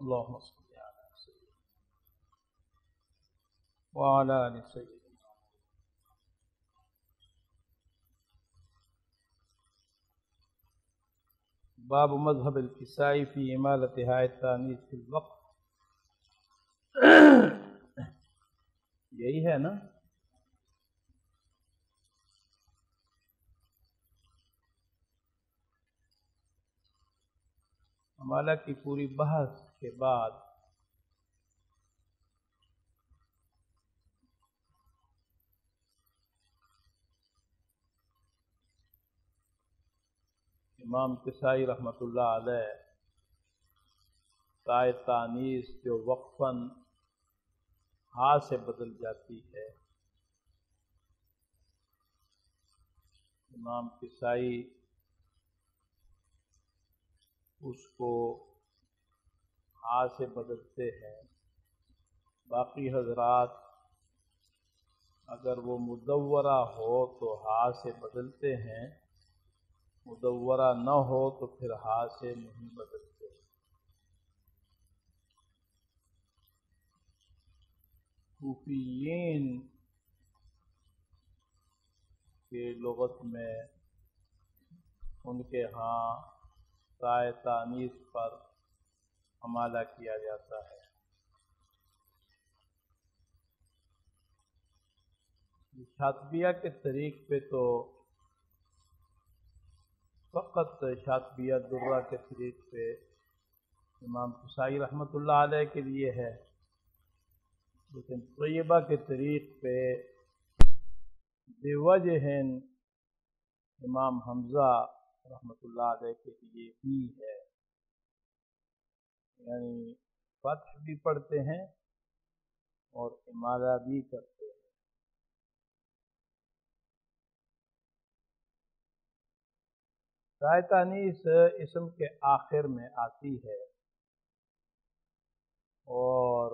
اللهم صل على سيدنا وعلى آل سيدنا. باب مذهب الکسائی فی امالۃ ہاء التانیث فی الوقف. یہی ہے نا؟ امالہ کی پوری بحث کے بعد امام کسائی رحمۃ اللہ علیہ تاء تانیث جو وقفاً ہاء سے بدل جاتی ہے، امام کسائی اس کو ہاء سے بدلتے ہیں. باقی حضرات اگر وہ مدورہ ہو تو ہاء سے بدلتے ہیں، مدورہ نہ ہو تو پھر ہاء سے نہیں بدلتے. صوفیین کے لغت میں ان کے ہاں تاء تانیث پر امالہ کیا جاتا ہے. شاطبیہ کے طریق پہ تو فقط شاطبیہ درہ کے طریق پہ امام کسائی رحمۃ اللہ علیہ کے لیے ہے، لیکن طیبہ کے طریق پہ بوجہ امام حمزہ رحمۃ اللہ علیہ کے لیے بھی ہے. یعنی فتح بھی پڑھتے ہیں اور امالہ بھی کرتے ہیں. تاء تانیث اسم کے آخر میں آتی ہے اور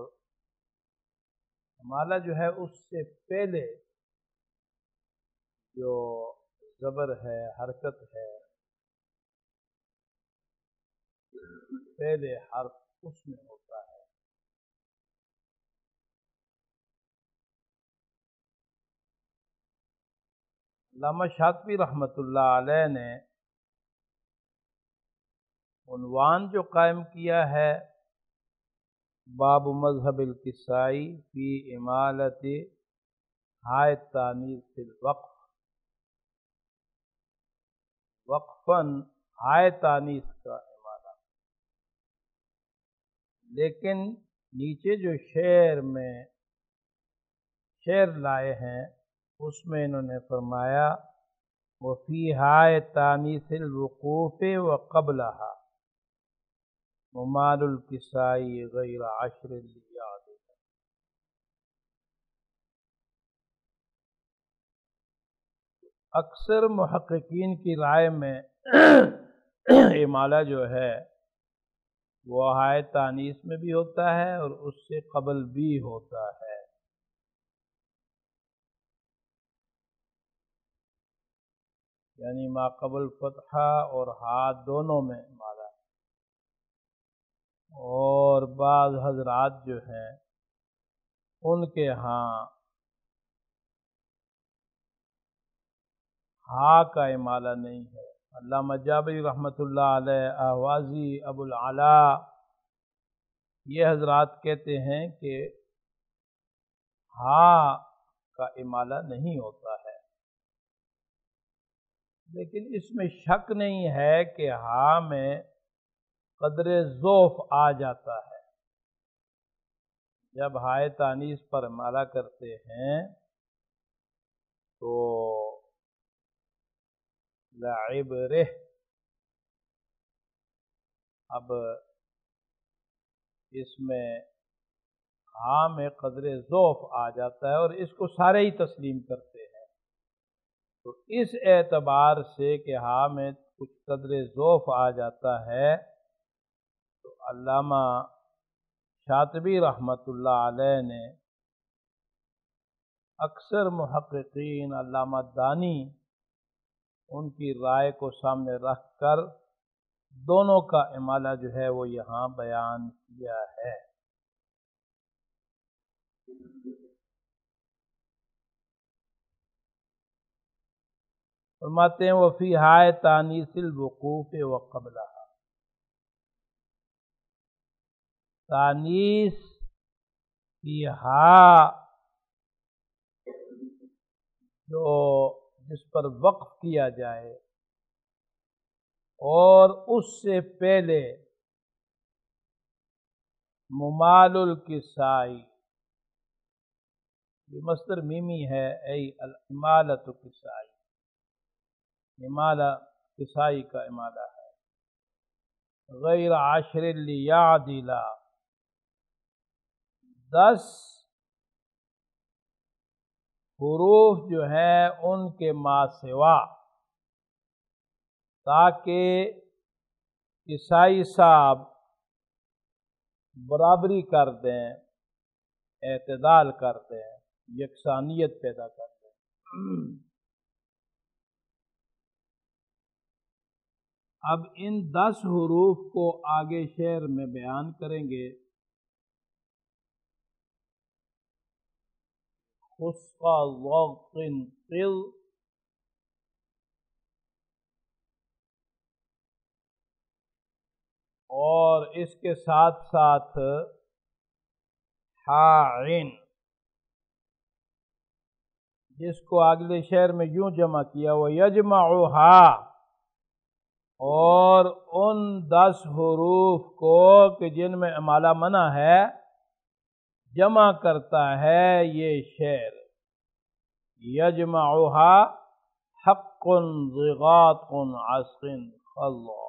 امالہ جو ہے اس سے پہلے جو زبر ہے، حرکت ہے، پہلے حرف اس میں ہوتا ہے. علامہ شاطبی رحمۃ اللہ علیہ نے عنوان جو قائم کیا ہے باب مذہب الکسائی فی امالۃ ہاء التانیث فی الوقف، وقفاً ہاء تانیث کا امالہ. لیکن نیچے جو شعر لائے ہیں اس میں انہوں نے فرمایا وفی ہاء تانیث الوقوف وقبلها ممال الکسائی غیر عشر لیاد. اکثر محققین کی رائے میں امالہ جو ہے وہ ہاء تانیث میں بھی ہوتا ہے اور اس سے قبل بھی ہوتا ہے. یعنی ما قبل فتحہ اور ہاء دونوں میں امالہ ہے. اور بعض حضرات جو ہیں ان کے ہاں ہاء کا امالہ نہیں ہے. علامہ جابری رحمۃ اللہ علیہ، احوازی، ابو العلا، یہ حضرات کہتے ہیں کہ ہاء کا امالہ نہیں ہوتا ہے. لیکن اس میں شک نہیں ہے کہ ہاء میں قدر ضعف آ جاتا ہے. جب ہاء تانیث پر امالہ کرتے ہیں تو لعبرہ، اب اس میں ہاء میں قدر ضعف آ جاتا ہے اور اس کو سارے ہی تسلیم کرتے ہیں. تو اس اعتبار سے کہ ہاء میں کچھ قدر ضعف آ جاتا ہے تو علامہ شاطبی رحمۃ اللہ علیہ نے اکثر محققین، علامہ دانی، ان کی رائے کو سامنے رکھ کر دونوں کا امالہ جو ہے وہ یہاں بیان کیا ہے۔ فرماتے ہیں وفی ہائے تانیس الوقوف وقبلہ، تانیس کی ہا جو جس پر وقف کیا جائے اور اس سے پہلے ممال الکسائی، یہ مصدر میمی ہے، ای الامالۃ کسائی، امالہ کسائی کا امالہ ہے۔ غیر عشر لیعدل، 10 حروف جو ہیں ان کے ما سوا، تاکہ کسائی صاحب برابری کر دیں، اعتدال کر دیں، یکسانیت پیدا کر دیں۔ اب ان 10 حروف کو آگے شعر میں بیان کریں گے۔ خص ضغط قل، اور اس کے ساتھ ساتھ عین، جس کو اگلے شعر میں یوں جمع کیا وہ یجمعھا، اور ان 10 حروف کو کہ جن میں امالہ منع ہے جمع کرتا ہے یہ شعر۔ یجمعھا حق ضغاط عسق اللہ،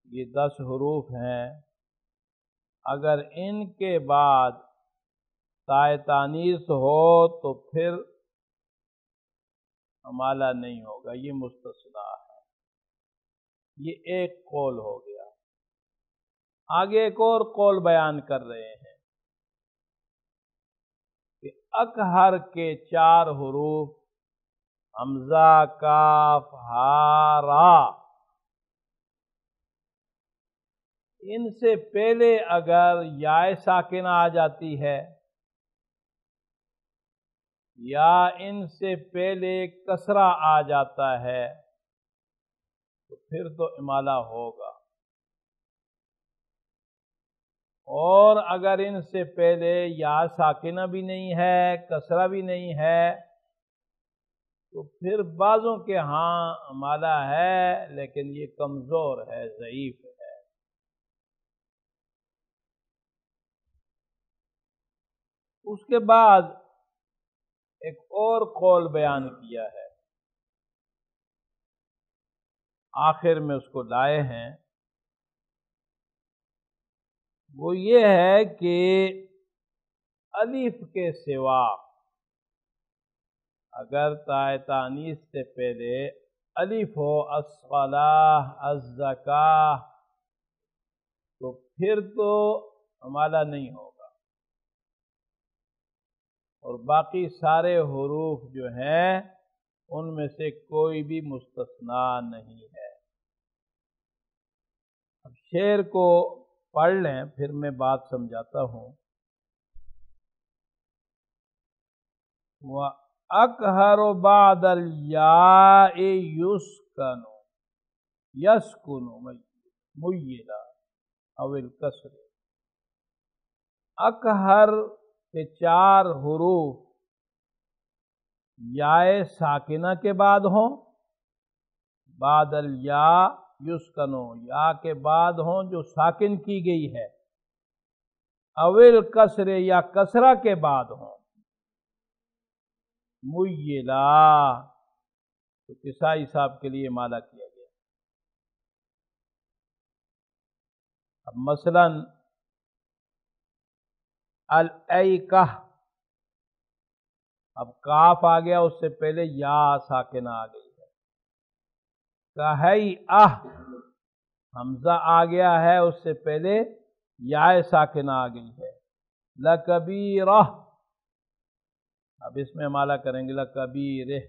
یہ 10 حروف ہیں، اگر ان کے بعد تائے تانیث ہو تو پھر امالہ نہیں ہوگا، یہ مستثنیٰ ہے۔ یہ ایک قول ہو گیا۔ آگے ایک اور قول بیان کر رہے ہیں کہ اکہر کے 4 حروف حمزہ، کاف، ہا، را، ان سے پہلے اگر یائے ساکنہ آ جاتی ہے یا ان سے پہلے کسرہ آ جاتا ہے تو پھر تو امالہ ہوگا، اور اگر ان سے پہلے یا ساکنہ بھی نہیں ہے کسرہ بھی نہیں ہے تو پھر بعضوں کے ہاں امالہ ہے، لیکن یہ کمزور ہے، ضعیف ہے۔ اس کے بعد ایک اور قول بیان کیا ہے، آخر میں اس کو لائے ہیں، وہ یہ ہے کہ الف کے سوا اگر تائے تانیث سے پہلے الف ہو، الصلاۃ، الزکاۃ، تو پھر تو امالہ نہیں ہوگا، اور باقی سارے حروف جو ہیں ان میں سے کوئی بھی مستثنیٰ نہیں ہے۔ اب شعر کو پڑھ لیں پھر میں بات سمجھاتا ہوں۔ وَأَكْهَرُ بَعْدَ الْيَاءِ يُسْكَنُ يَسْكُنُ مُيِّلًا أَوِ الْكَسْرِ، اکہر کے 4 حروف یائے ساکنہ کے بعد ہوں، بعد الیا یسکنو، یا کے بعد ہوں جو ساکن کی گئی ہے، اول کسر یا کسرہ کے بعد ہوں، میلا تو کسائی صاحب کے لیے امالہ کیا گیا۔ اب مثلا الایکہ، اب کاف آ گیا، اس سے پہلے یا ساکنہ آ گئی ہے۔ کہیئہ، حمزہ آ گیا ہے، اس سے پہلے یا ساکنہ آ گئی ہے۔ لکبیرہ، اب اس میں امالہ کریں گے لکبیرہ۔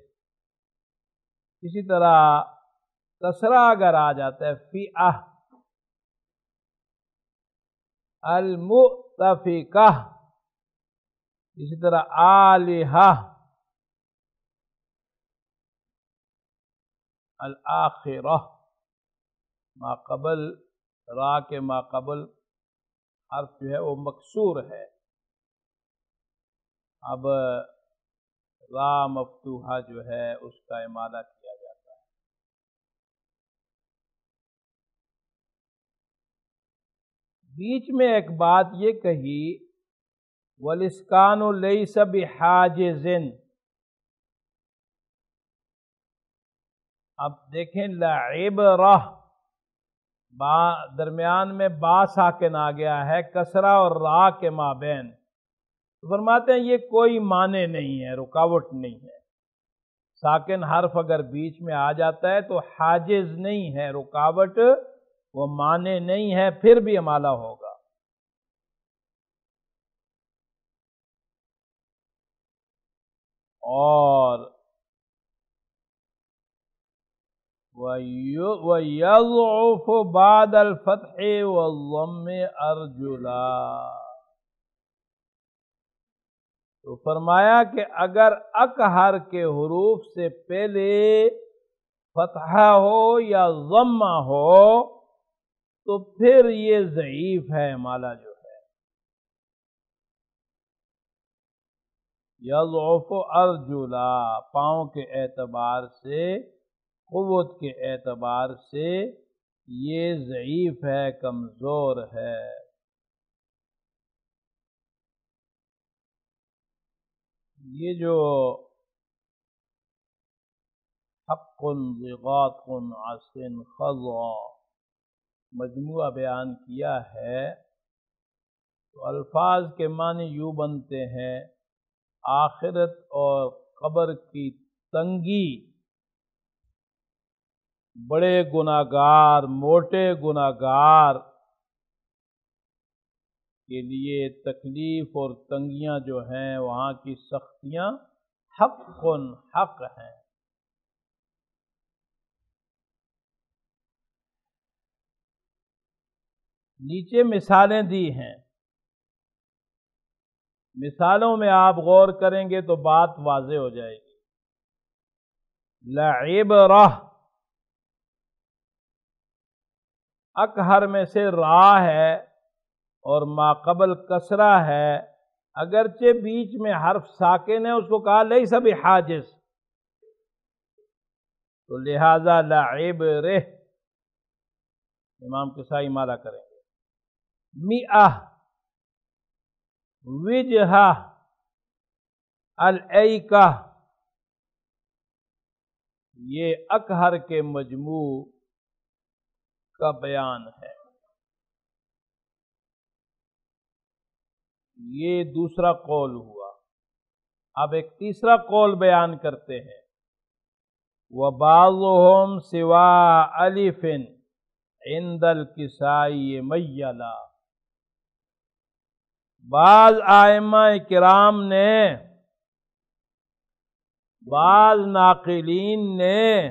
اسی طرح کسرہ اگر آ جاتا ہے فئہ، المؤتفقہ، اسی طرح آلہہ، الآخرہ، ما قبل را کے ما قبل حرف جو ہے وہ مکسور ہے، اب را مفتوحہ جو ہے اس کا امالہ کیا جاتا ہے۔ بیچ میں ایک بات یہ کہی وَالْإِسْكَانُ لَيْسَ بِحَاجِزٍ، اب دیکھیں لعبرہ، درمیان میں با ساکن آ گیا ہے کسرہ اور را کے مابین، تو فرماتے ہیں یہ کوئی معنی نہیں ہے، رکاوٹ نہیں ہے۔ ساکن حرف اگر بیچ میں آ جاتا ہے تو حاجز نہیں ہے، رکاوٹ، وہ معنی نہیں ہے، پھر بھی امالہ ہوگا۔ اور وَيَضْعُفُ بَعْدَ الْفَتْحِ وَالضَّمِّ أَرْجُلًا، تو فرمایا کہ اگر اکہر کے حروف سے پہلے فتحہ ہو یا ضمہ ہو تو پھر یہ ضعیف ہے امالہ جو ہے۔ یضعف ارجلا، پاؤں کے اعتبار سے، قوت کے اعتبار سے یہ ضعیف ہے، کمزور ہے۔ یہ جو حق ضغاط عص خضع مجموعہ بیان کیا ہے تو الفاظ کے معنی یوں بنتے ہیں: آخرت اور قبر کی تنگی، بڑے گناہگار، موٹے گناہگار کے لیے تکلیف اور تنگیاں جو ہیں، وہاں کی سختیاں حق ہیں۔ نیچے مثالیں دی ہیں، مثالوں میں آپ غور کریں گے تو بات واضح ہو جائے گی۔ لعبرہ، اکہر میں سے را ہے اور ما قبل کسرہ ہے، اگرچہ بیچ میں حرف ساکن ہے، اس کو کہا لیس بحاجز، تو لہذا لعبرہ امام کسائی مالا کریں گے۔ مئہ، وجہہ، الایکہ، یہ اکہر کے مجموع کا بیان ہے۔ یہ دوسرا قول ہوا۔ اب ایک تیسرا قول بیان کرتے ہیں۔ وَبَعْضُهُمْ سِوَى أَلِفٍ عِنْدَ الْكِسَائِيِ مَيَّلًا، بعض ائمہ کرام نے، بعض ناقلین نے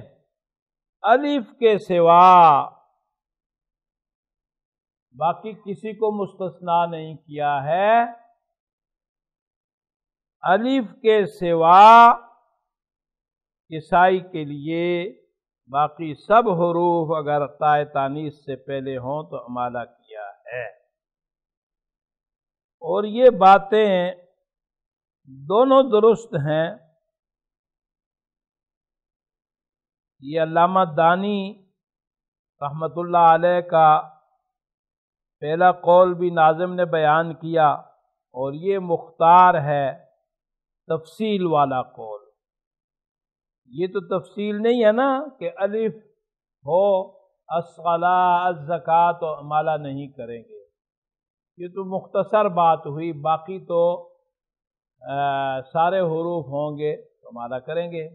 الف کے سوا، باقی کسی کو مستثنا نہیں کیا ہے، الف کے سوا کسائی کے لیے باقی سب حروف اگر تائے تانیث سے پہلے ہوں تو امالہ کیا ہے۔ اور یہ باتیں دونوں درست ہیں۔ یہ علامہ دانی رحمت اللہ علیہ کا پہلا قول بھی ناظم نے بیان کیا، اور یہ مختار ہے تفصیل والا قول۔ یہ تو تفصیل نہیں ہے نا کہ الف ہو الصلاۃ الزکوٰۃ تو امالہ نہیں کریں گے، یہ تو مختصر بات ہوئی، باقی تو سارے حروف ہوں گے تو امالہ کریں گے۔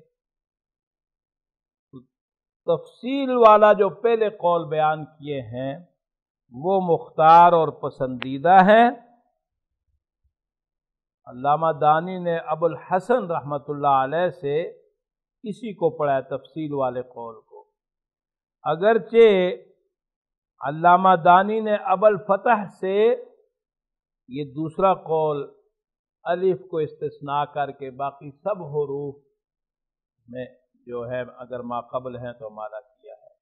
تفصیل والا جو پہلے قول بیان کیے ہیں وہ مختار اور پسندیدہ ہیں۔ علامہ دانی نے ابو الحسن رحمت اللہ علیہ سے اسی کو پڑھا ہے، تفصیل والے قول کو۔ اگرچہ علامہ دانی نے ابوالفتح سے یہ دوسرا قول الف کو استثناء کر کے باقی سب حروف میں جو ہے اگر ما قبل ہیں تو مالا کیا ہے.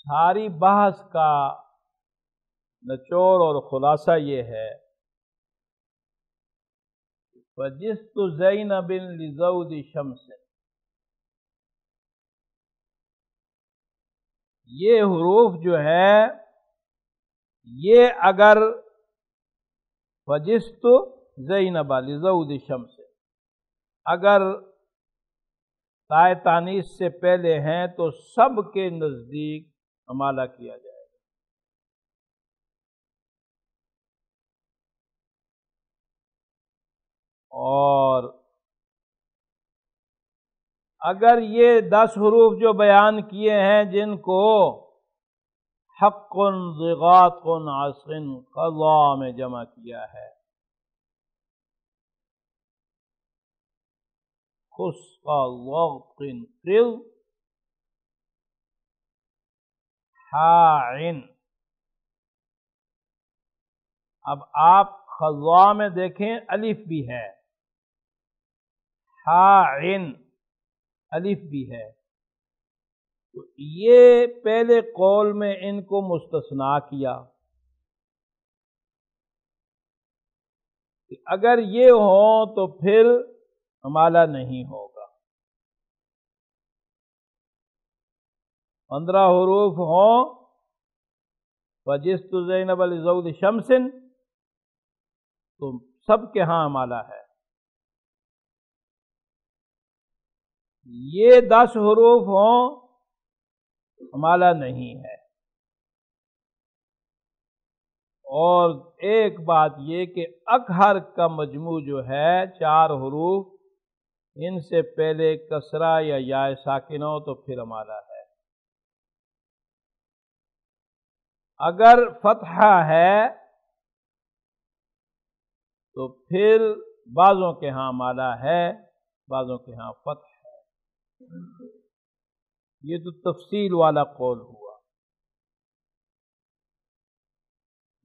ساری بحث کا نچوڑ اور خلاصہ یہ ہے فَجِسْتُ زَيْنَبٍ لِزَوْدِ شَمْسٍ، یہ حروف جو ہے یہ اگر فَجِسْتُ زَيْنَبَ لِزَوْدِ شَمْسٍ اگر تائے تانیث سے پہلے ہیں تو سب کے نزدیک امالہ کیا جائے گا. اور اگر یہ 10 حروف جو بیان کیے ہیں جن کو حق ضغاط عصر قضا میں جمع کیا ہے، خسق ضغط قل حاعن. اب آپ خضا میں دیکھیں الف بھی ہے، حاعن الف بھی ہے، تو یہ پہلے قول میں ان کو مستثنیٰ کیا کہ اگر یہ ہوں تو پھر امالہ نہیں ہوگا. 15 حروف ہوں فَجِسْتُ زَيْنَبَ لِزَوْدِ شَمْسٍ تو سب کے ہاں امالہ ہے. یہ 10 حروف ہوں امالہ نہیں ہے. اور ایک بات یہ کہ اکہر کا مجموع جو ہے 4 حروف، ان سے پہلے کسرہ یا یا ساکنہ ہو تو پھر امالہ ہے. اگر فتحہ ہے تو پھر بعضوں کے ہاں امالہ ہے، بعضوں کے ہاں فتح ہے. یہ تو تفصیل والا قول ہوا.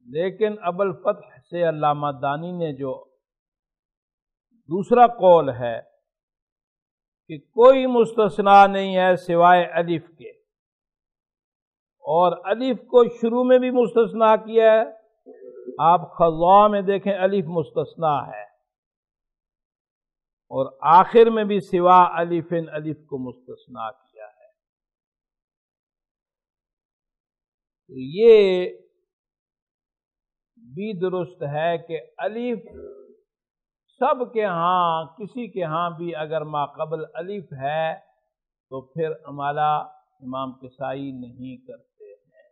لیکن ابوالفتح سے علامہ دانی نے جو دوسرا قول ہے کہ کوئی مستثنیٰ نہیں ہے سوائے الف کے، اور الف کو شروع میں بھی مستثنیٰ کیا ہے. آپ خضا میں دیکھیں الف مستثنیٰ ہے، اور آخر میں بھی سوا الف الف کو مستثنیٰ کیا ہے. تو یہ بھی درست ہے کہ الف سب کے ہاں، کسی کے ہاں بھی اگر ما قبل الف ہے تو پھر امالہ امام کسائی نہیں کرتے ہیں.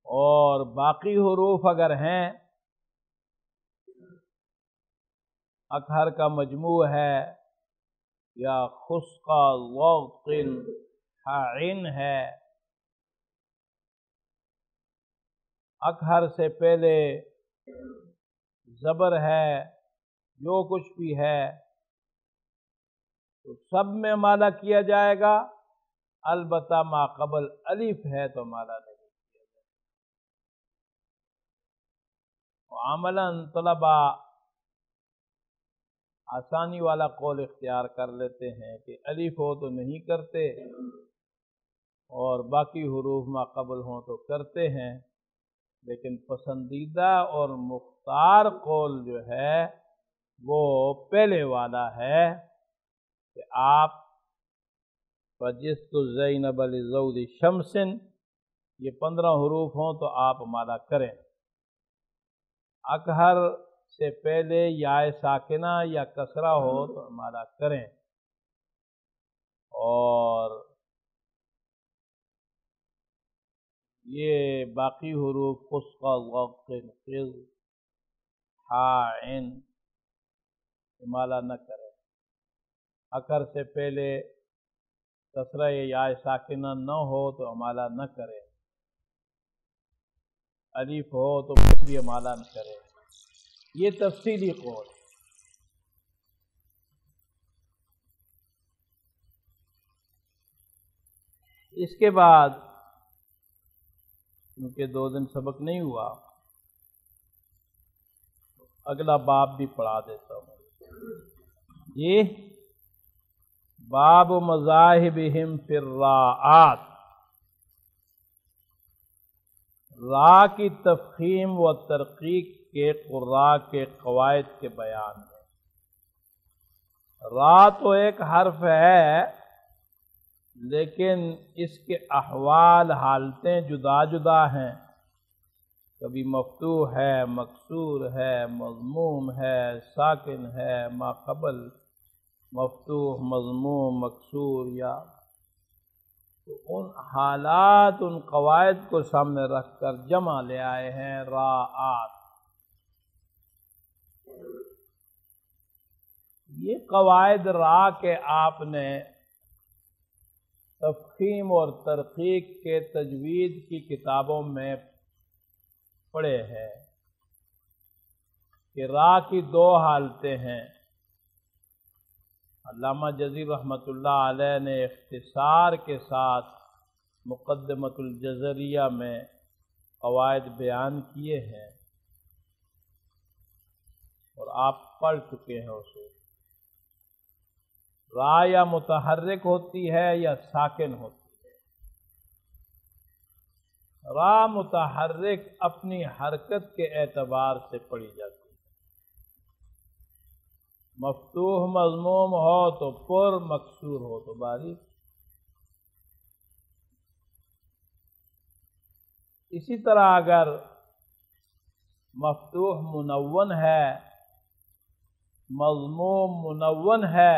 اور باقی حروف اگر ہیں، اکہر کا مجموع ہے یا خسق ضغط حاعن ہے، اکہر سے پہلے زبر ہے، جو کچھ بھی ہے تو سب میں امالہ کیا جائے گا. البتہ ما قبل الف ہے تو امالہ نہیں کیا جائے گا. عملاً طلبہ آسانی والا قول اختیار کر لیتے ہیں کہ الف ہو تو نہیں کرتے اور باقی حروف ما قبل ہوں تو کرتے ہیں. لیکن پسندیدہ اور مختار قول جو ہے وہ پہلے والا ہے کہ آپ فَجِسْتُ زَيْنَبَ لِزَوْدِ شَمْسٍ یہ 15 حروف ہوں تو آپ امالہ کریں. اکہر سے پہلے یا ساکنہ یا کسرہ ہو تو امالہ کریں. اور یہ باقی حروف خسق ضغط قل حاعن امالہ نہ کریں. اکہر سے پہلے کسرہ یا ساکنہ نہ ہو تو امالہ نہ کرے، الف ہو تو پھر بھی امالہ نہ کرے. یہ تفصیلی قول. اس کے بعد کیونکہ 2 دن سبق نہیں ہوا، اگلا باب بھی پڑھا دیتا ہوں جی۔ باب مذاہبہم فی الراءات، را کی تفخیم و ترقیق کے قراء کے قواعد کے بیان میں۔ را تو ایک حرف ہے، لیکن اس کے احوال، حالتیں جدا جدا ہیں۔ کبھی مفتوح ہے، مکسور ہے، مضموم ہے، ساکن ہے، ما قبل مفتوح، مضموم، مکسور، یا تو ان حالات، ان قواعد کو سامنے رکھ کر جمع لے آئے ہیں راءات۔ یہ قواعد را کے آپ نے تفخیم اور ترقیق کے تجوید کی کتابوں میں پڑھے ہیں کہ را کی 2 حالتیں ہیں۔ علامہ جزیر رحمۃ اللہ علیہ نے اختصار کے ساتھ مقدمۃ الجزریہ میں قواعد بیان کیے ہیں اور آپ پڑھ چکے ہیں اسے۔ را یا متحرک ہوتی ہے یا ساکن ہوتی ہے۔ را متحرک اپنی حرکت کے اعتبار سے پڑھی جاتی ہے۔ مفتوح مضموم ہو تو پر، مکسور ہو تو باریک۔ اسی طرح اگر مفتوح منون ہے، مضموم منون ہے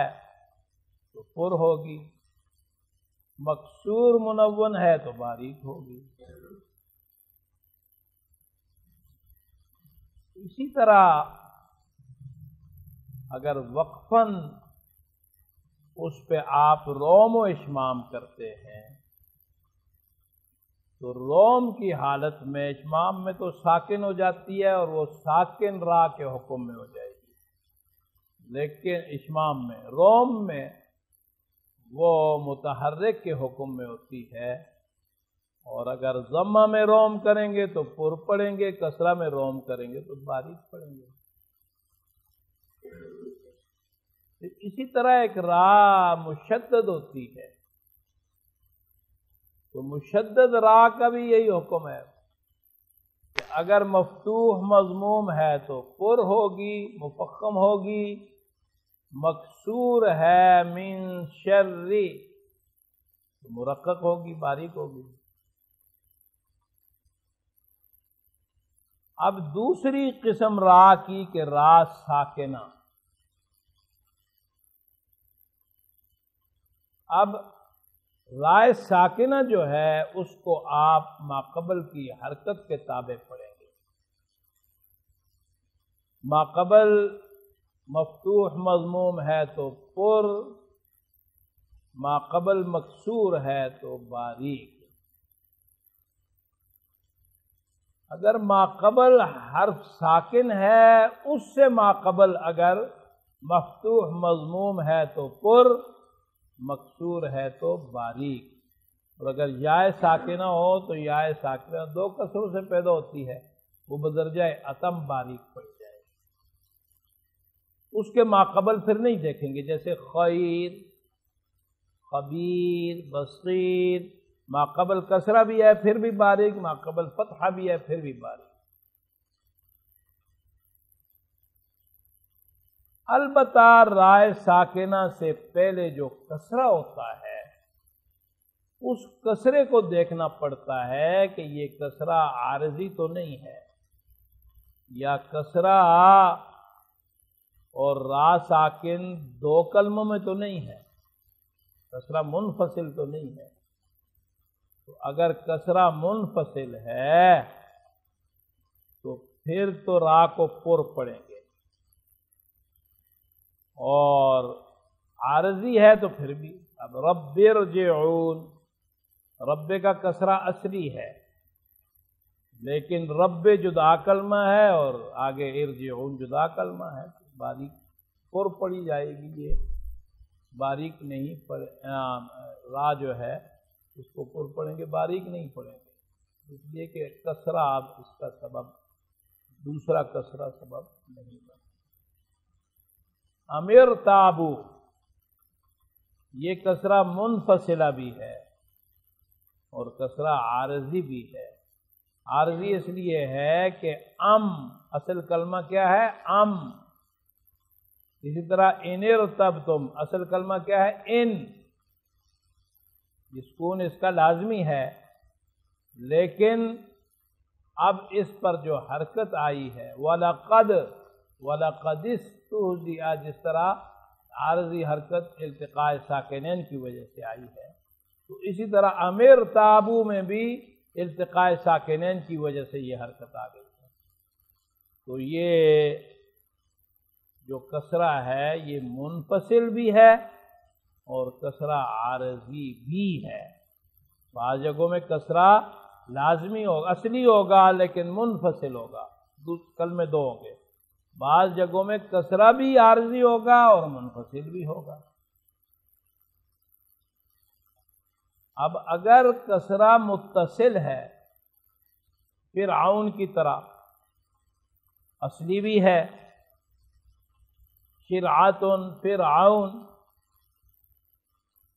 تو پر ہوگی، مکسور منون ہے تو باریک ہوگی۔ اسی طرح اگر وقفاً اس پہ آپ روم و اشمام کرتے ہیں تو روم کی حالت میں، اشمام میں تو ساکن ہو جاتی ہے اور وہ ساکن را کے حکم میں ہو جائے گی، لیکن اشمام میں، روم میں وہ متحرک کے حکم میں ہوتی ہے۔ اور اگر ضمہ میں روم کریں گے تو پر پڑھیں گے، کسرہ میں روم کریں گے تو باریک پڑھیں گے۔ اسی طرح ایک را مشدد ہوتی ہے تو مشدد را کا بھی یہی حکم ہے کہ اگر مفتوح مضموم ہے تو پر ہوگی، مفخم ہوگی، مکسور ہے من شر تو مرقق ہوگی، باریک ہوگی۔ اب دوسری قسم را کی کہ را ساکنہ۔ اب رائے ساکنہ جو ہے اس کو آپ ماقبل کی حرکت کے تابع پڑھیں گے۔ ماقبل مفتوح مضموم ہے تو پر، ماقبل مکسور ہے تو باریک۔ اگر ماقبل حرف ساکن ہے، اس سے ماقبل اگر مفتوح مضموم ہے تو پر، مکسور ہے تو باریک۔ اور اگر یائے ساکنہ ہو تو یائے ساکنہ 2 کسروں سے پیدا ہوتی ہے، وہ بدرجہ اتم باریک پڑ جائے۔ اس کے ماقبل پھر نہیں دیکھیں گے، جیسے خیر، خبیر، بصیر، ماقبل کسرہ بھی ہے پھر بھی باریک، ماقبل فتحہ بھی ہے پھر بھی باریک۔ البتہ رائے ساکنہ سے پہلے جو کسرہ ہوتا ہے، اس کسرے کو دیکھنا پڑتا ہے کہ یہ کسرہ عارضی تو نہیں ہے، یا کسرہ اور را ساکن 2 کلموں میں تو نہیں ہے، کسرہ منفصل تو نہیں ہے۔ تو اگر کسرہ منفصل ہے تو پھر تو را کو پر پڑھیں گے، اور عارضی ہے تو پھر بھی۔ اب رب ارجعون، رب کا کسرہ اصلی ہے لیکن رب جدا کلمہ ہے اور آگے ارجعون جدا کلمہ ہے، باریک پر پڑی جائے گی، یہ باریک نہیں را جو ہے اس کو پر پڑھیں گے، باریک نہیں پڑھیں گے، اس لیے کہ کسرہ اب اس کا سبب، دوسرا کسرہ سبب نہیں بنا۔ امیر تابو، یہ کسرہ منفصلہ بھی ہے اور کسرہ عارضی بھی ہے۔ عارضی اس لیے ہے کہ اصل کلمہ کیا ہے؟ اسی طرح انرتبتم، اصل کلمہ کیا ہے؟ سکون اس کا لازمی ہے، لیکن اب اس پر جو حرکت آئی ہے وَلَقَدِ اسْتُهْزِئَ، جس طرح عارضی حرکت التقاء ساکنین کی وجہ سے آئی ہے، تو اسی طرح امیر تابو میں بھی التقاء ساکنین کی وجہ سے یہ حرکت آ گئی ہے۔ تو یہ جو کسرہ ہے یہ منفصل بھی ہے اور کسرہ عارضی بھی ہے۔ بعض جگہوں میں کسرہ لازمی ہوگا، اصلی ہوگا لیکن منفصل ہوگا، کلمے دو ہوں گے۔ بعض جگہوں میں کسرہ بھی عارضی ہوگا اور منفصل بھی ہوگا۔ اب اگر کسرہ متصل ہے فرعون کی طرح، اصلی بھی ہے شرعتن فرعون،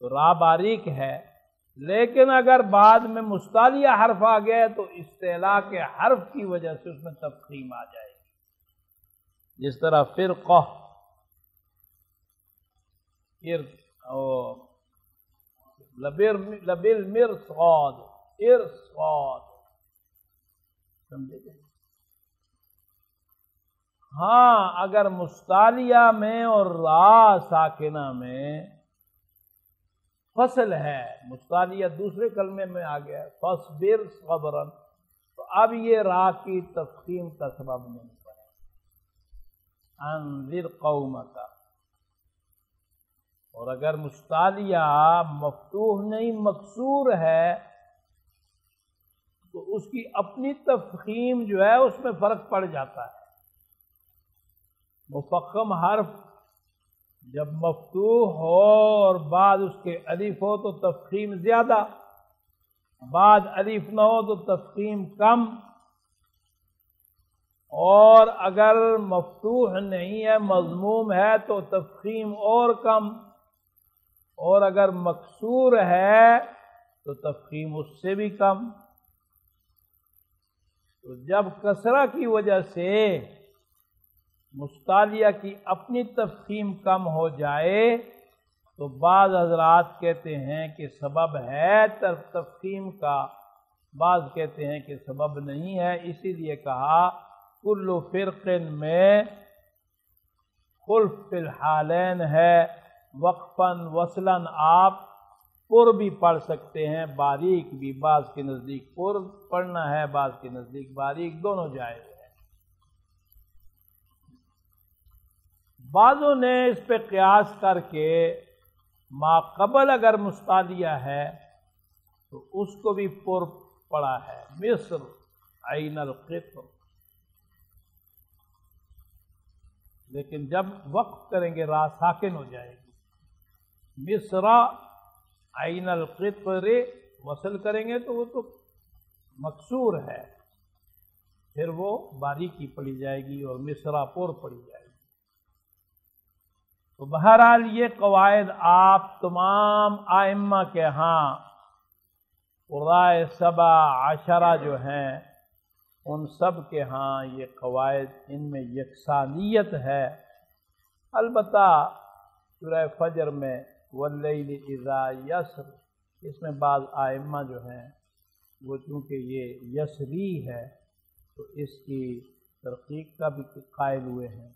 تو را باریک ہے، لیکن اگر بعد میں مستعلیہ حرف آ گئے تو استعلاء کے حرف کی وجہ سے اس میں تفخیم آ جائے گی، جس طرح فرقہ، لبالمرصاد، ارصاد، سمجھے گئے؟ ہاں اگر مستعلیہ میں اور را ساکنہ میں فصل ہے، مستعلیہ دوسرے کلمے میں آ گیا فاصبر صبرا، تو اب یہ را کی تفخیم کا سبب نہیں بنے، انذر قومک۔ اور اگر مستعلیہ مفتوح نہیں مکسور ہے تو اس کی اپنی تفخیم جو ہے اس میں فرق پڑ جاتا ہے۔ مفخم حرف جب مفتوح ہو اور بعد اس کے الف ہو تو تفخیم زیادہ، بعد الف نہ ہو تو تفخیم کم، اور اگر مفتوح نہیں ہے مضموم ہے تو تفخیم اور کم، اور اگر مکسور ہے تو تفخیم اس سے بھی کم۔ تو جب کسرہ کی وجہ سے مستعلیہ کی اپنی تفخیم کم ہو جائے تو بعض حضرات کہتے ہیں کہ سبب ہے تفخیم کا، بعض کہتے ہیں کہ سبب نہیں ہے، اسی لیے کہا کل فرق میں خلف فی الحالین ہے، وقفاً وصلاً آپ پر بھی پڑھ سکتے ہیں، باریک بھی، بعض کے نزدیک پر پڑھنا ہے، بعض کے نزدیک باریک، دونوں جائز ہے۔ بعضوں نے اس پہ قیاس کر کے ما قبل اگر مستعلیہ ہے تو اس کو بھی پر پڑا ہے، مصر عین القطر، لیکن جب وقف کریں گے را ساکن ہو جائے گی، مصر عین القطر، وصل کریں گے تو وہ تو مکسور ہے، پھر وہ باریکی پڑی جائے گی اور مصرا پر پڑی جائے گی۔ تو بہرحال یہ قواعد آپ تمام ائمہ کے ہاں قراء 17 جو ہیں ان سب کے ہاں یہ قواعد، ان میں یکسانیت ہے۔ البتہ سورہ فجر میں واللیل اذا یسر، اس میں بعض ائمہ جو ہیں وہ چونکہ یہ یسری ہے تو اس کی ترقیق کا بھی قائل ہوئے ہیں،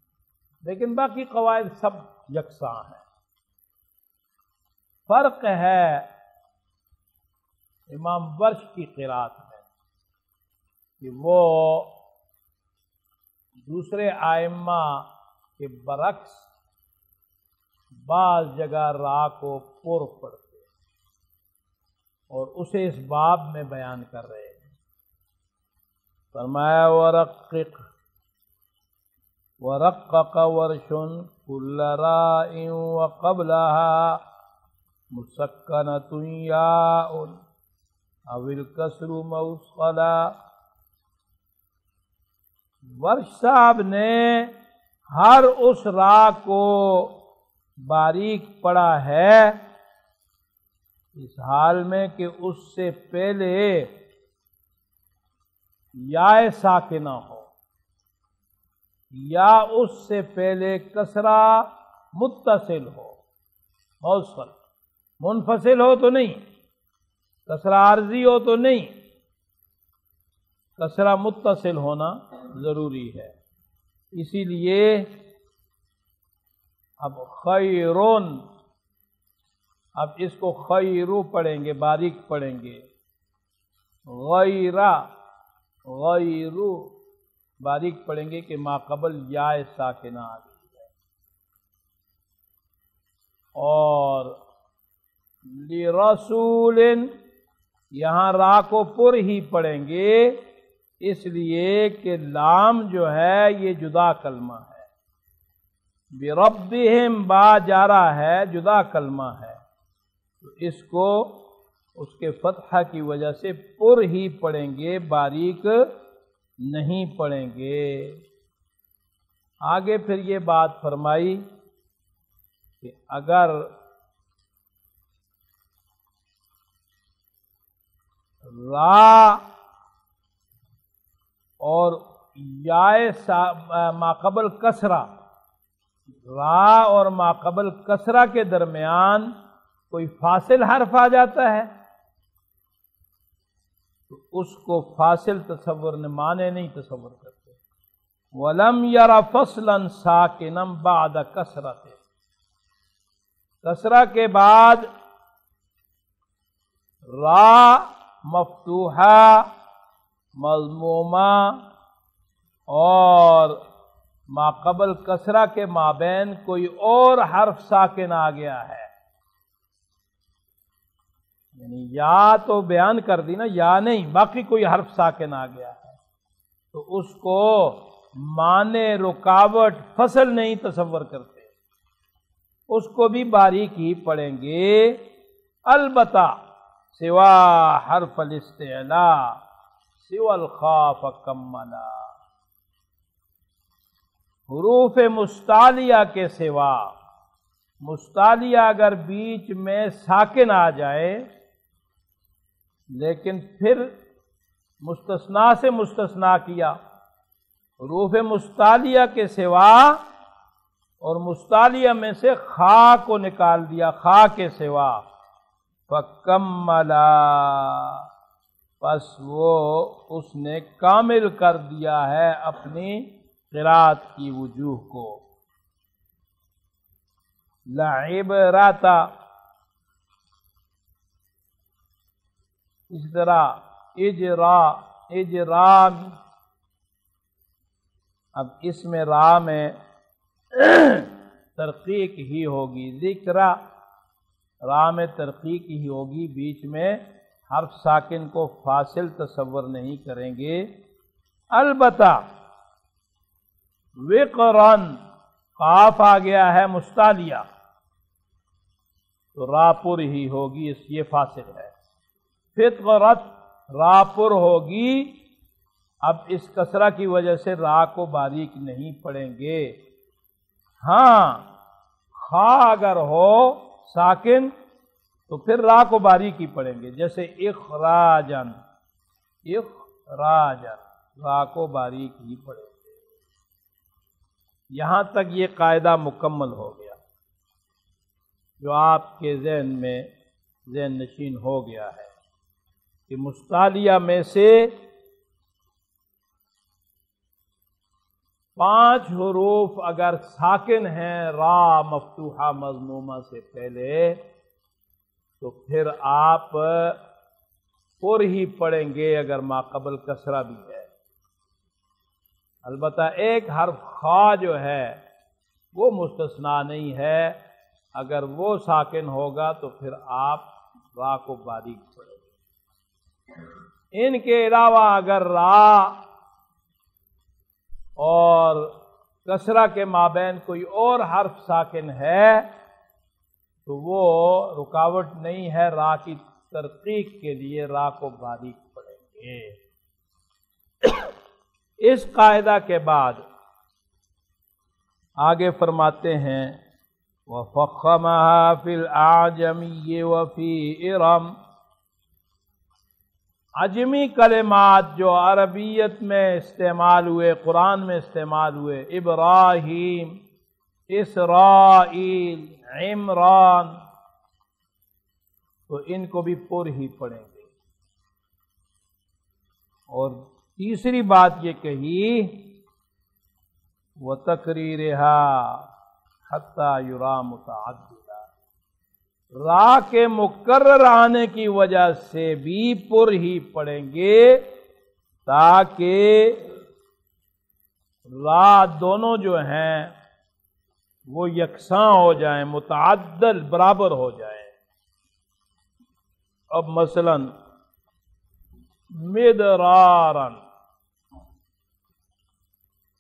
لیکن باقی قواعد سب یکساں ہیں۔ فرق ہے امام ورش کی قرات میں کہ وہ دوسرے ائمہ کے برعکس بعض جگہ را کو پر پڑھتے اور اسے اس باب میں بیان کر رہے ہیں۔ فرمایا ورقق ورش كل راء وقبلها مسكنة ياء اول کسرو موصلا۔ ورش صاحب نے ہر اس را کو باریک پڑھا ہے اس حال میں کہ اس سے پہلے یا ساکنہ ہو یا اس سے پہلے کسرہ متصل ہو، موصل۔ منفصل ہو تو نہیں، کسرہ عارضی ہو تو نہیں، کسرہ متصل ہونا ضروری ہے۔ اسی لیے اب خیرون، اب اس کو خیرو پڑھیں گے، باریک پڑھیں گے۔ غیرہ، غیرو باریک پڑھیں گے کہ ما قبل یا ساکنہ آ گئی ہے۔ اور لرسول، یہاں را کو پر ہی پڑھیں گے اس لیے کہ لام جو ہے یہ جدا کلمہ ہے، بربہم با جارا ہے، جدا کلمہ ہے، تو اس کو اس کے فتحہ کی وجہ سے پر ہی پڑھیں گے، باریک نہیں پڑھیں گے۔ آگے پھر یہ بات فرمائی کہ اگر را اور یا ماقبل کسرہ، را اور ماقبل کسرہ کے درمیان کوئی فاصل حرف آ جاتا ہے تو اس کو فاصل تصور نے معنی نہیں تصور کرتے۔ وَلَمْ يَرَ فَصْلًا سَاكِنًا بَعْدَ كَسْرَةٍ، کسرہ کے بعد را مفتوحہ مضمومہ اور ماقبل کسرہ کے مابین کوئی اور حرف ساکن آ گیا ہے، یعنی یا تو بیان کر دی نا، یا نہیں، باقی کوئی حرف ساکن آ گیا ہے تو اس کو معنی، رکاوٹ، فصل نہیں تصور کرتے، اس کو بھی باریک ہی پڑھیں گے۔ البتہ سوا حرف الاستعلاء سوا الخاف کملا، حروف مستعلیہ کے سوا، مستعلیہ اگر بیچ میں ساکن آ جائے لیکن پھر مستثنا سے مستثنا کیا، حروف مستعلیہ کے سوا اور مستعلیہ میں سے خا کو نکال دیا، خا کے سوا، فکملا، پس وہ اس نے کامل کر دیا ہے اپنی قرات کی وجوہ کو۔ لعبرۃ، اس طرح اجرا، اب اس میں را میں ترقیق ہی ہوگی، ذکرہ را میں ترقیق ہی ہوگی، بیچ میں حرف ساکن کو فاصل تصور نہیں کریں گے۔ البتہ وقرن، قاف آ گیا ہے مستعلیہ تو را پر ہی ہوگی، اس یہ فاصل ہے۔ فطرت، را پر ہوگی، اب اس کسرہ کی وجہ سے را کو باریک نہیں پڑھیں گے۔ ہاں خا اگر ہو ساکن تو پھر را کو باریک ہی پڑھیں گے، جیسے اخراجن، اخراجن، را کو باریک ہی پڑھیں گے۔ یہاں تک یہ قاعدہ مکمل ہو گیا جو آپ کے ذہن میں ذہن نشین ہو گیا ہے کہ مستعلیہ میں سے 5 حروف اگر ساکن ہیں را مفتوحہ مضمومہ سے پہلے تو پھر آپ پر ہی پڑھیں گے اگر ماقبل کسرہ بھی ہے۔ البتہ ایک حرف خا جو ہے وہ مستثنا نہیں ہے، اگر وہ ساکن ہوگا تو پھر آپ را کو باریک پڑھیں گے۔ ان کے علاوہ اگر را اور کسرہ کے مابین کوئی اور حرف ساکن ہے تو وہ رکاوٹ نہیں ہے را کی ترقیق کے لیے را کو باریک پڑھیں گے۔ اس قاعدہ کے بعد آگے فرماتے ہیں وَفَخَّمَهَا فِي الْأَعْجَمِيِّ وَفِي إِرَمٍ، عجمی کلمات جو عربیت میں استعمال ہوئے، قرآن میں استعمال ہوئے، ابراہیم، اسرائیل، عمران، تو ان کو بھی پر ہی پڑھیں گے۔ اور تیسری بات یہ کہی وَتَقْرِيرِهَا حَتَّى يُرَى مُتَعَدِّدًا، را کے مکرر آنے کی وجہ سے بھی پر ہی پڑھیں گے تاکہ را دونوں جو ہیں وہ یکساں ہو جائیں، متعدل، برابر ہو جائیں۔ اب مثلا مدرارن،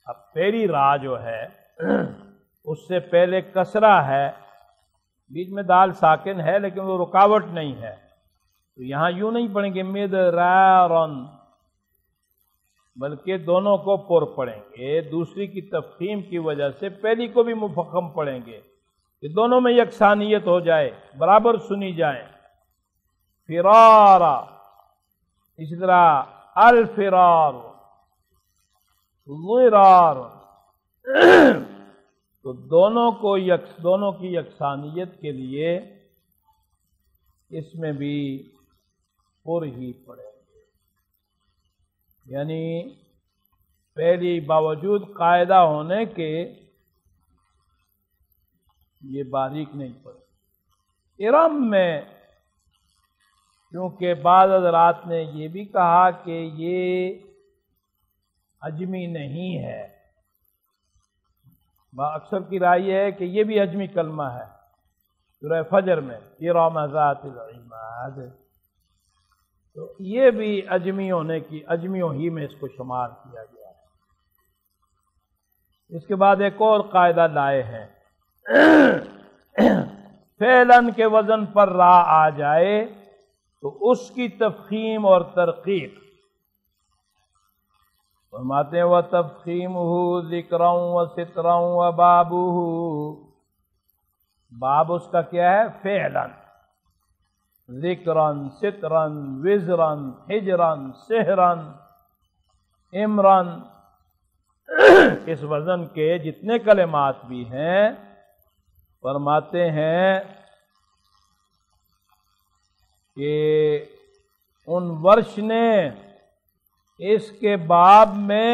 اب پہلی را جو ہے اس سے پہلے کسرہ ہے، بیچ میں دال ساکن ہے لیکن وہ رکاوٹ نہیں ہے، تو یہاں یوں نہیں پڑھیں گے مدرارن، بلکہ دونوں کو پر پڑھیں گے۔ دوسری کی تفخیم کی وجہ سے پہلی کو بھی مفخم پڑھیں گے کہ دونوں میں یکسانیت ہو جائے، برابر سنی جائیں۔ فرارا، اسی طرح الفرار، ضرار، تو دونوں کی یکسانیت کے لیے اس میں بھی پر ہی پڑے گے، یعنی پہلی باوجود قاعدہ ہونے کے یہ باریک نہیں پڑے۔ ارم میں کیونکہ بعض حضرات نے یہ بھی کہا کہ یہ عجمی نہیں ہے، اکثر کی رائے یہ ہے کہ یہ بھی عجمی کلمہ ہے، سورہ فجر میں ارم ذات العماد، تو یہ بھی عجمیوں ہی میں اس کو شمار کیا گیا ہے۔ اس کے بعد ایک اور قاعدہ لائے ہیں، فعلاً کے وزن پر را آ جائے تو اس کی تفخیم اور ترقیق، فرماتے ہیں وَتَفْخِيمُهُ ذِكْرًا وَسِتْرًا وَبَابُهُ، باب اس کا کیا ہے؟ فعلاً، ذکراً، ستراً، وزراً، حجراً، سحراً، امراً، اس وزن کے جتنے کلمات بھی ہیں فرماتے ہیں کہ ان ورش نے اس کے باب میں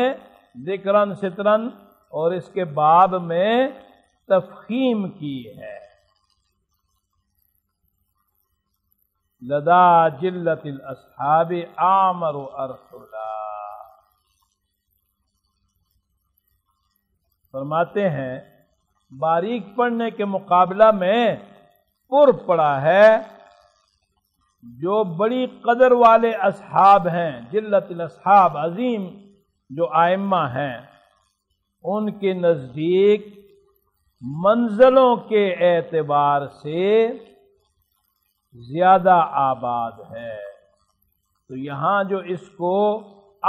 ذکراً ستراً اور اس کے باب میں تفخیم کی ہے۔ لدا جلت الاصحاب عامر ارسلا، فرماتے ہیں باریک پڑھنے کے مقابلہ میں پر پڑا ہے جو بڑی قدر والے اصحاب ہیں، جلت الاصحاب، عظیم جو ائمہ ہیں، ان کے نزدیک منزلوں کے اعتبار سے زیادہ آباد ہے، تو یہاں جو اس کو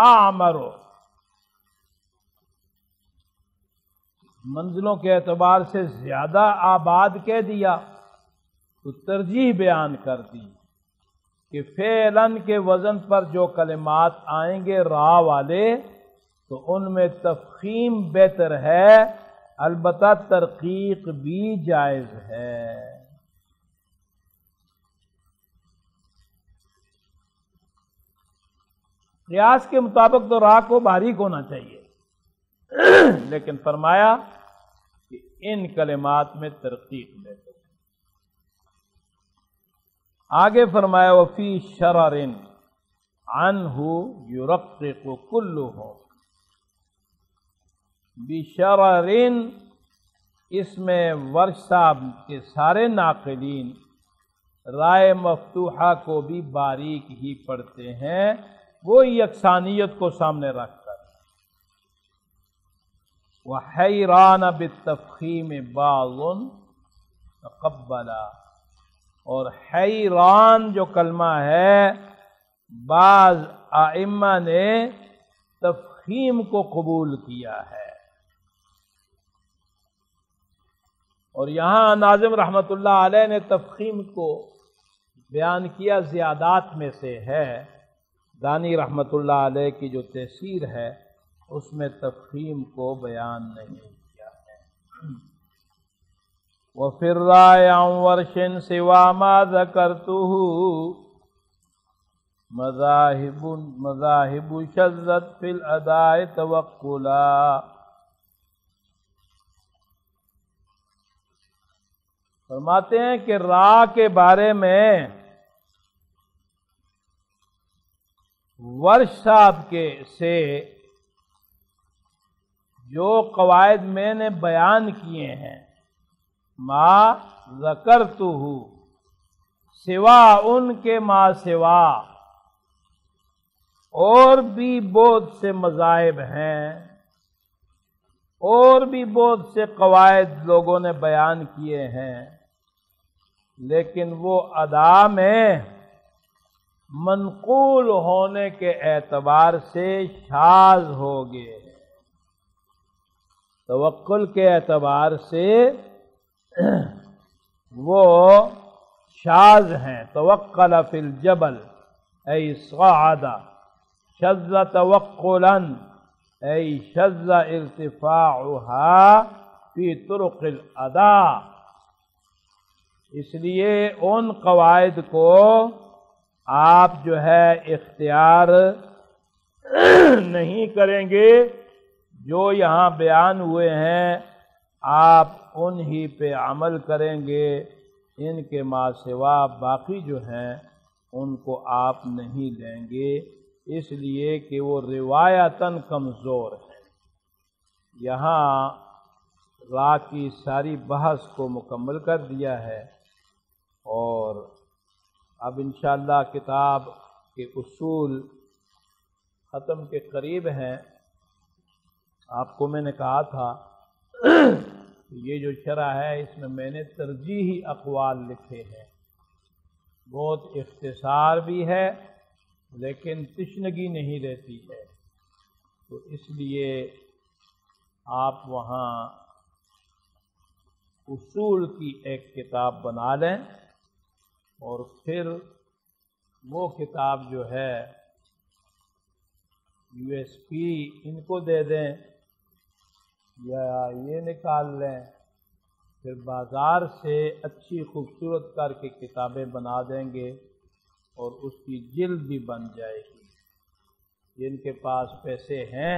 اعمرو منزلوں کے اعتبار سے زیادہ آباد کہہ دیا تو ترجیح بیان کر دی کہ فعلاً کے وزن پر جو کلمات آئیں گے را والے تو ان میں تفخیم بہتر ہے، البتہ ترقیق بھی جائز ہے۔ قیاس کے مطابق تو را کو باریک ہونا چاہیے، لیکن فرمایا کہ ان کلمات میں ترقیق بہتر ہے۔ آگے فرمایا وفی شرر عنہ یرقق کلہ، بشرر، اس میں ورش صاحب کے سارے ناقلین رائے مفتوحہ کو بھی باریک ہی پڑھتے ہیں، وہ یکسانیت کو سامنے رکھ کر۔ وحیران بالتفخیم بعض تقبلا، اور حیران جو کلمہ ہے بعض ائمہ نے تفخیم کو قبول کیا ہے، اور یہاں ناظم رحمت اللہ علیہ نے تفخیم کو بیان کیا زیادات میں سے ہے۔ دانی رحمت اللہ علیہ کی جو تفسیر ہے اس میں تفخیم کو بیان نہیں کیا ہے۔ وَفِي الرَّائِعِ عَنْ وَرْشٍ سِوَى مَا ذَكَرْتُهُ مذاہب شذت فی الاداء توقلا۔ فرماتے ہیں کہ را کے بارے میں ورش صاحب کے سے جو قواعد میں نے بیان کیے ہیں، ما ذکرتہ، سوا ان کے ما سوا اور بھی بہت سے مذاہب ہیں، اور بھی بہت سے قواعد لوگوں نے بیان کیے ہیں، لیکن وہ ادا میں منقول ہونے کے اعتبار سے شاذ ہو گئے، توقل کے اعتبار سے وہ شاذ ہیں۔ توقل فی الجبل ای صعد، شذ توقلا ای شذ ارتفاعها فی طرق الادا۔ اس لیے ان قواعد کو آپ جو ہے اختیار نہیں کریں گے جو یہاں بیان ہوئے ہیں، آپ انہی پہ عمل کریں گے، ان کے ما سوا باقی جو ہیں ان کو آپ نہیں لیں گے، اس لیے کہ وہ روایتاً کمزور ہے۔ یہاں را کی ساری بحث کو مکمل کر دیا ہے، اور اب انشاءاللہ کتاب کے اصول ختم کے قریب ہیں۔ آپ کو میں نے کہا تھا یہ جو شرح ہے اس میں نے ترجیحی اقوال لکھے ہیں، بہت اختصار بھی ہے لیکن تشنگی نہیں رہتی ہے، تو اس لیے آپ وہاں اصول کی ایک کتاب بنا لیں، اور پھر وہ کتاب جو ہے USB ان کو دے دیں یا یہ نکال لیں، پھر بازار سے اچھی خوبصورت کر کے کتابیں بنا دیں گے اور اس کی جلد بھی بن جائے گی۔ جن کے پاس پیسے ہیں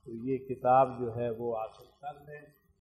تو یہ کتاب جو ہے وہ حاصل کر لیں۔